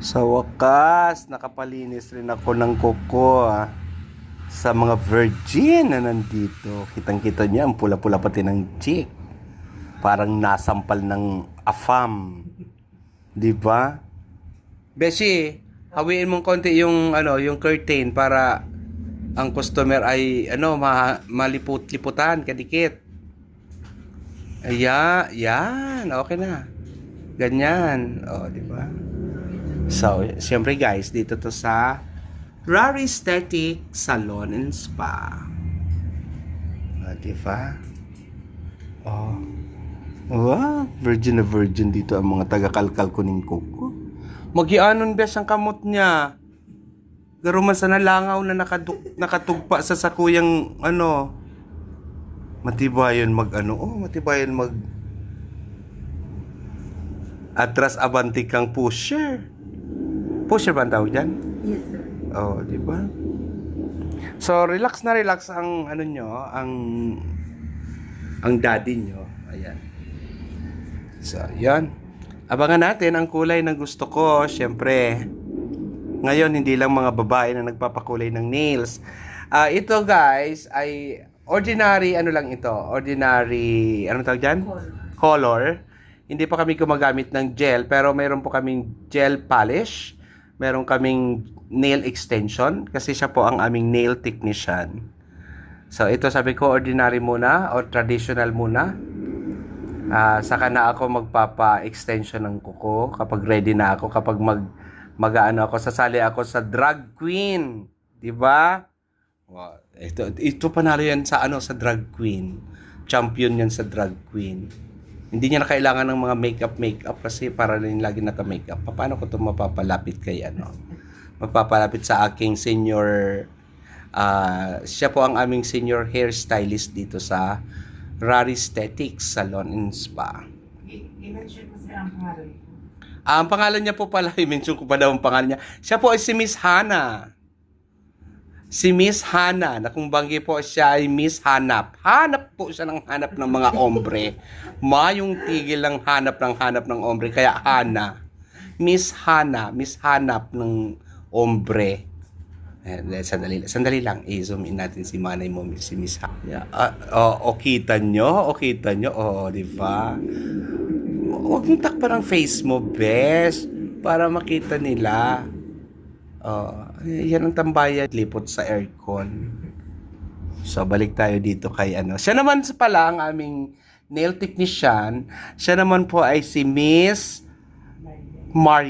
Sa wakas, nakapalinis rin ako ng kuko sa mga virgin na nandito. Kitang-kita niya, ang pula-pula pati ng chick. Parang nasampal ng afam. Di ba? Beshi, hawiin mong konti yung yung curtain para ang customer ay maliput-liputan kadikit. Ayan, yan, okay na. Ganyan, di ba? So, siyempre guys, dito to sa Rari Aesthetic Salon and Spa. Diba? Oh. Wow, virgin na virgin dito ang mga taga-kalkal kuning kuko. Magianon bes ang kamot niya. Garuman sa nalangaw na nakatugpa sa sakuyang matibayan matibayan mag atras abanti kang pusher. Pusher ba ang tawag dyan? Yes, sir. Oh, di ba? So, relax na relax ang ang daddy nyo. Ayan. So, yan. Abangan natin ang kulay na gusto ko. Siyempre, ngayon hindi lang mga babae na nagpapakulay ng nails. Ito guys ay ordinary lang ito. Ordinary, anong tawag dyan? Color. Hindi pa kami gumagamit ng gel, pero mayroon po kaming gel polish. Meron kaming nail extension kasi siya po ang aming nail technician. So ito sabi ko ordinary muna or traditional muna. Saka na ako magpapa-extension ng kuko kapag ready na ako, kapag sasali ako sa drag queen, 'di ba? Wow, ito panalo yan sa sa drag queen. Champion yan sa drag queen. Hindi niya na kailangan ng mga makeup kasi para rin lagi naka-makeup. Paano ko ito mapapalapit kay Magpapalapit sa aking senior, siya po ang aming senior hairstylist dito sa Rari Aesthetics Salon and Spa. I-mention mo siya ang pangalan. Ang pangalan niya po pala, i-mention ko pa daw ang pangalan niya. Siya po ay si Miss Hana. Si Miss Hana, na kung banggi po siya ay Miss Hanap. Hanap po siya ng hanap ng mga ombre. Mayong tigil ng hanap ng ombre, kaya Hana. Miss Hana, Miss Hanap ng ombre. Sandali lang, i-zoom in natin si manay mo, si Miss Hana. Kita nyo, di ba? Huwag mong takpan ang face mo, bes, para makita nila. Yan ang tambayan, lipot sa aircon. So, balik tayo dito kay Siya naman pala ang aming nail technician. Siya naman po ay si Miss Maria.